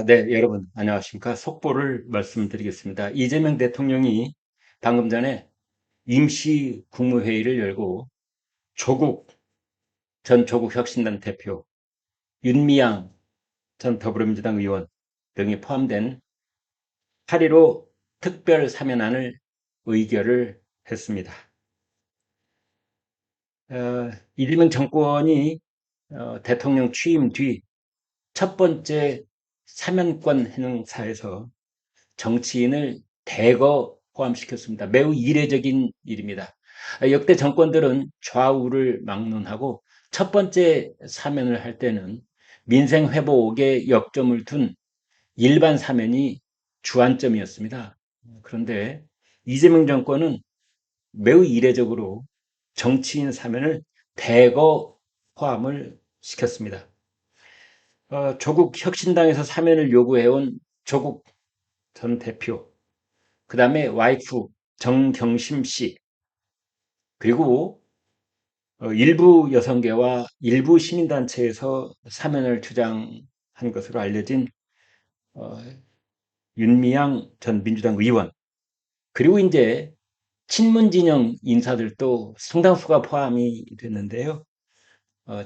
네, 여러분, 안녕하십니까. 속보를 말씀드리겠습니다. 이재명 대통령이 방금 전에 임시 국무회의를 열고 조국 전 조국혁신당 대표, 윤미향 전 더불어민주당 의원 등이 포함된 8.15 특별 사면안을 의결을 했습니다. 이재명 정권이 대통령 취임 뒤 첫 번째 사면권 행사에서 정치인을 대거 포함시켰습니다. 매우 이례적인 일입니다. 역대 정권들은 좌우를 막론하고 첫 번째 사면을 할 때는 민생 회복에 역점을 둔 일반 사면이 주안점이었습니다. 그런데 이재명 정권은 매우 이례적으로 정치인 사면을 대거 포함을 시켰습니다. 조국 혁신당에서 사면을 요구해온 조국 전 대표, 그 다음에 와이프 정경심 씨, 그리고 일부 여성계와 일부 시민단체에서 사면을 주장한 것으로 알려진 어, 윤미향 전 민주당 의원, 그리고 이제 친문진영 인사들도 상당수가 포함이 됐는데요.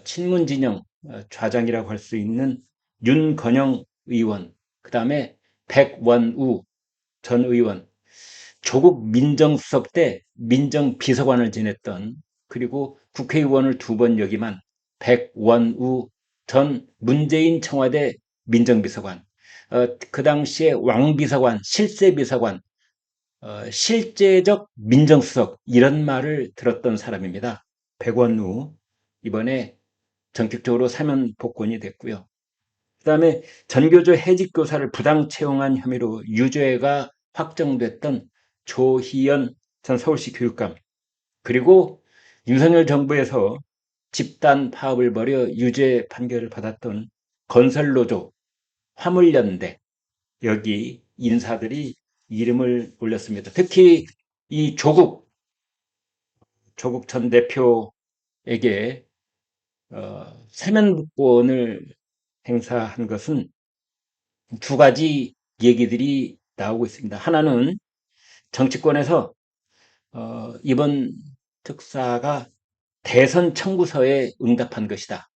친문진영 좌장이라고 할 수 있는 윤건영 의원, 그 다음에 백원우 전 의원, 조국 민정수석 때 민정비서관을 지냈던, 그리고 국회의원을 2번 역임한 백원우 전 문재인 청와대 민정비서관, 그 당시에 왕비서관, 실세비서관, 실제적 민정수석, 이런 말을 들었던 사람입니다. 백원우 이번에 전격적으로 사면 복권이 됐고요. 그 다음에 전교조 해직 교사를 부당 채용한 혐의로 유죄가 확정됐던 조희연 전 서울시 교육감, 그리고 윤석열 정부에서 집단 파업을 벌여 유죄 판결을 받았던 건설노조, 화물연대, 여기 인사들이 이름을 올렸습니다. 특히 이 조국 전 대표에게 사면복권을 행사한 것은 두 가지 얘기들이 나오고 있습니다. 하나는 정치권에서 이번 특사가 대선 청구서에 응답한 것이다.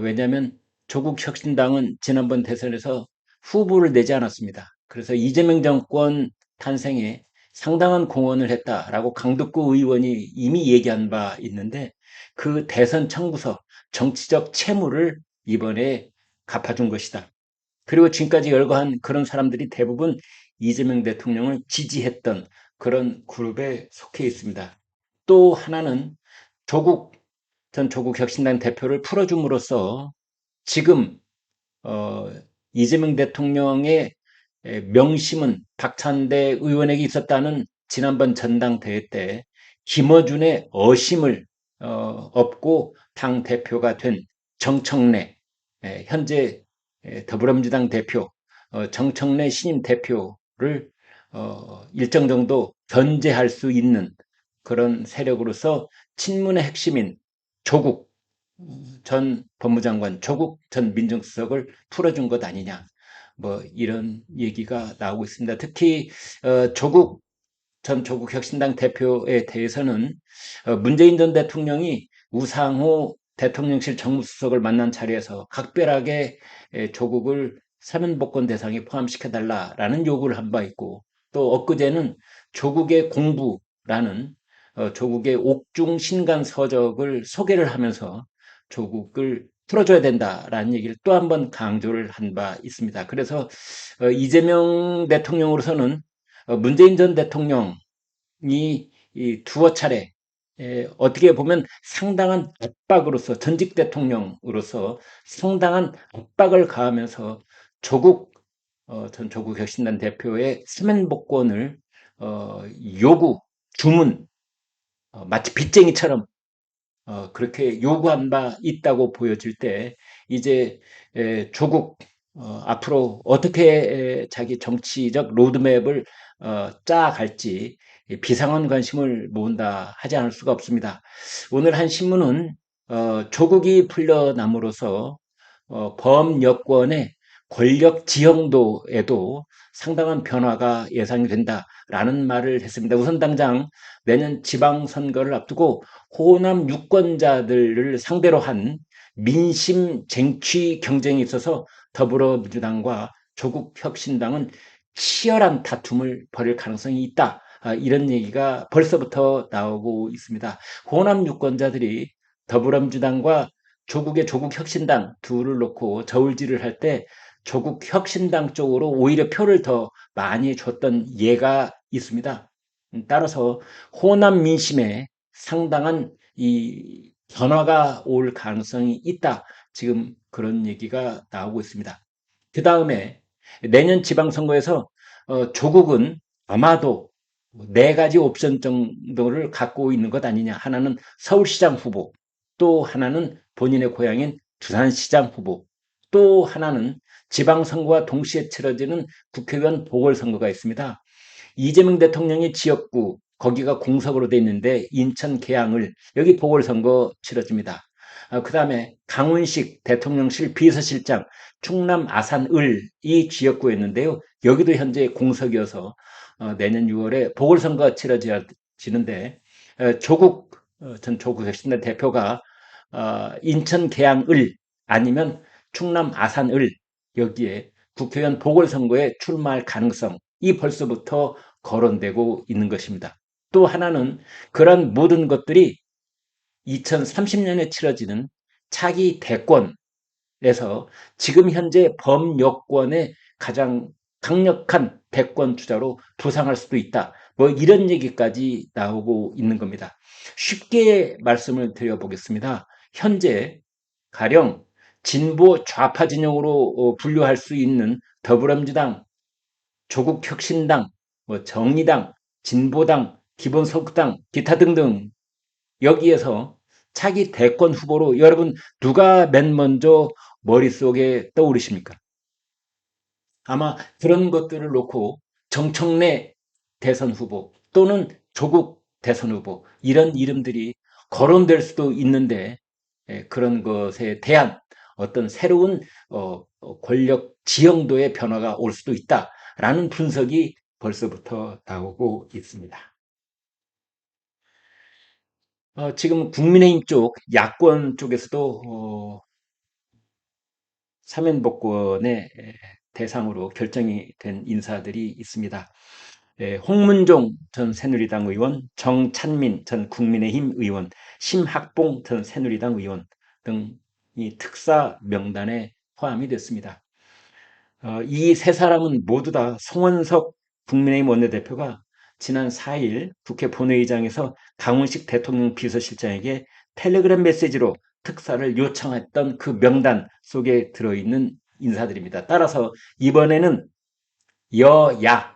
왜냐하면 조국 혁신당은 지난번 대선에서 후보를 내지 않았습니다. 그래서 이재명 정권 탄생에 상당한 공헌을 했다라고 강덕구 의원이 이미 얘기한 바 있는데, 그 대선 청구서, 정치적 채무를 이번에 갚아준 것이다. 그리고 지금까지 열거한 그런 사람들이 대부분 이재명 대통령을 지지했던 그런 그룹에 속해 있습니다. 또 하나는 조국 전 조국혁신당 대표를 풀어줌으로써 지금 어, 이재명 대통령의 명심은 박찬대 의원에게 있었다는 지난번 전당대회 때 김어준의 어심을 얻고 당 대표가 된 정청래, 현재 더불어민주당 대표, 정청래 신임 대표를 일정 정도 견제할 수 있는 그런 세력으로서 친문의 핵심인 조국 전 법무장관, 조국 전 민정수석을 풀어준 것 아니냐, 뭐 이런 얘기가 나오고 있습니다. 특히 조국 전 조국혁신당 대표에 대해서는 문재인 전 대통령이 우상호 대통령실 정무수석을 만난 자리에서 각별하게 조국을 사면복권 대상에 포함시켜달라라는 요구를 한 바 있고, 또 엊그제는 조국의 공부라는 조국의 옥중 신간 서적을 소개를 하면서 조국을 풀어줘야 된다라는 얘기를 또 한 번 강조를 한 바 있습니다. 그래서 이재명 대통령으로서는 문재인 전 대통령이 이 두어 차례 어떻게 보면 상당한 압박으로서, 전직 대통령으로서 상당한 압박을 가하면서 조국 전 조국혁신당 대표의 사면복권을 요구, 주문, 마치 빚쟁이처럼 그렇게 요구한 바 있다고 보여질 때, 이제 조국 앞으로 어떻게 자기 정치적 로드맵을 짜갈지 비상한 관심을 모은다 하지 않을 수가 없습니다. 오늘 한 신문은 조국이 풀려남으로써 범 여권의 권력 지형도에도 상당한 변화가 예상이 된다라는 말을 했습니다. 우선 당장 내년 지방선거를 앞두고 호남 유권자들을 상대로 한 민심 쟁취 경쟁에 있어서 더불어민주당과 조국혁신당은 치열한 다툼을 벌일 가능성이 있다. 이런 얘기가 벌써부터 나오고 있습니다. 호남 유권자들이 더불어민주당과 조국의 조국혁신당 둘을 놓고 저울질을 할 때 조국혁신당 쪽으로 오히려 표를 더 많이 줬던 예가 있습니다. 따라서 호남 민심에 상당한 이 변화가 올 가능성이 있다. 지금 그런 얘기가 나오고 있습니다. 그 다음에 내년 지방선거에서 조국은 아마도 네 가지 옵션 정도를 갖고 있는 것 아니냐. 하나는 서울시장 후보, 또 하나는 본인의 고향인 두산시장 후보, 또 하나는 지방선거와 동시에 치러지는 국회의원 보궐선거가 있습니다. 이재명 대통령의 지역구, 거기가 공석으로 돼 있는데 인천 계양을 여기 보궐선거 치러집니다. 그 다음에 강훈식 대통령실 비서실장 충남 아산을 이 지역구였는데요. 여기도 현재 공석이어서 내년 6월에 보궐선거가 치러지는데 조국 전 조국혁신당 대표가 인천 계양을 아니면 충남 아산을 여기에 국회의원 보궐선거에 출마할 가능성이 벌써부터 거론되고 있는 것입니다. 또 하나는 그런 모든 것들이 2030년에 치러지는 차기 대권에서 지금 현재 범여권의 가장 강력한 대권 주자로 부상할 수도 있다. 뭐 이런 얘기까지 나오고 있는 겁니다. 쉽게 말씀을 드려보겠습니다. 현재 가령 진보 좌파 진영으로 분류할 수 있는 더불어민주당, 조국혁신당, 뭐 정의당, 진보당, 기본소득당, 기타 등등 여기에서 차기 대권 후보로 여러분 누가 맨 먼저 머릿속에 떠오르십니까? 아마 그런 것들을 놓고 정청래 대선 후보 또는 조국 대선 후보 이런 이름들이 거론될 수도 있는데 그런 것에 대한 어떤 새로운 권력 지형도의 변화가 올 수도 있다라는 분석이 벌써부터 나오고 있습니다. 지금 국민의힘 쪽 야권 쪽에서도 사면복권의 대상으로 결정이 된 인사들이 있습니다. 홍문종 전 새누리당 의원, 정찬민 전 국민의힘 의원, 심학봉 전 새누리당 의원 등이 특사 명단에 포함이 됐습니다. 이 세 사람은 모두 다 송원석 국민의힘 원내대표가 지난 4일 국회 본회의장에서 강훈식 대통령 비서실장에게 텔레그램 메시지로 특사를 요청했던 그 명단 속에 들어있는 인사들입니다. 따라서 이번에는 여야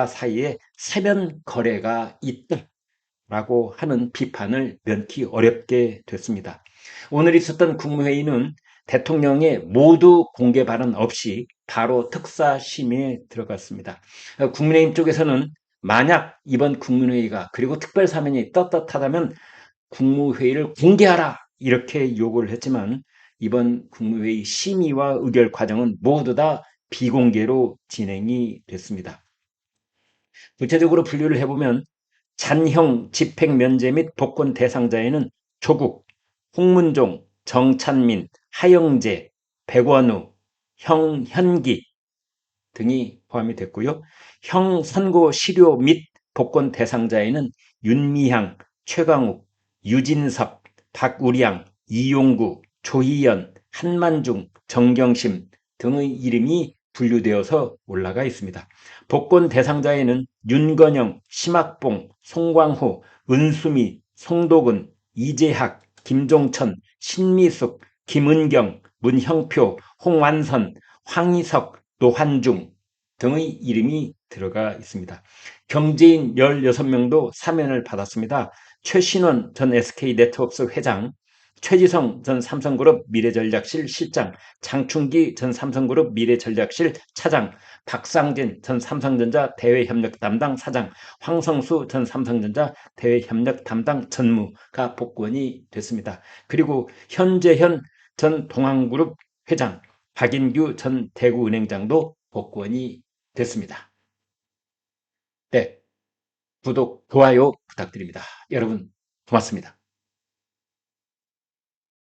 사이에 사면 거래가 있다라고 하는 비판을 면키 어렵게 됐습니다. 오늘 있었던 국무회의는 대통령의 모두 공개 발언 없이 바로 특사 심의에 들어갔습니다. 국민의힘 쪽에서는 만약 이번 국무회의가 그리고 특별사면이 떳떳하다면 국무회의를 공개하라 이렇게 요구를 했지만 이번 국무회의 심의와 의결 과정은 모두 다 비공개로 진행이 됐습니다. 구체적으로 분류를 해보면 잔형 집행면제 및 복권 대상자에는 조국, 홍문종, 정찬민, 하영재, 백원우, 형현기 등이 포함이 됐고요. 형 선고 실효 및 복권 대상자에는 윤미향, 최강욱, 유진석, 박우량, 이용구, 조희연, 한만중, 정경심 등의 이름이 분류되어서 올라가 있습니다. 복권 대상자에는 윤건영, 심학봉, 송광호, 은수미, 송도근, 이재학, 김종천, 신미숙, 김은경, 문형표, 홍완선, 황희석, 노환중 등의 이름이 들어가 있습니다. 경제인 16명도 사면을 받았습니다. 최신원 전 SK네트워크스 회장, 최지성 전 삼성그룹 미래전략실 실장, 장충기 전 삼성그룹 미래전략실 차장, 박상진 전 삼성전자 대외협력 담당 사장, 황성수 전 삼성전자 대외협력 담당 전무가 복권이 됐습니다. 그리고 현재현 전 동항그룹 회장, 박인규 전 대구은행장도 복권이 됐습니다. 네, 구독, 좋아요 부탁드립니다. 여러분, 고맙습니다.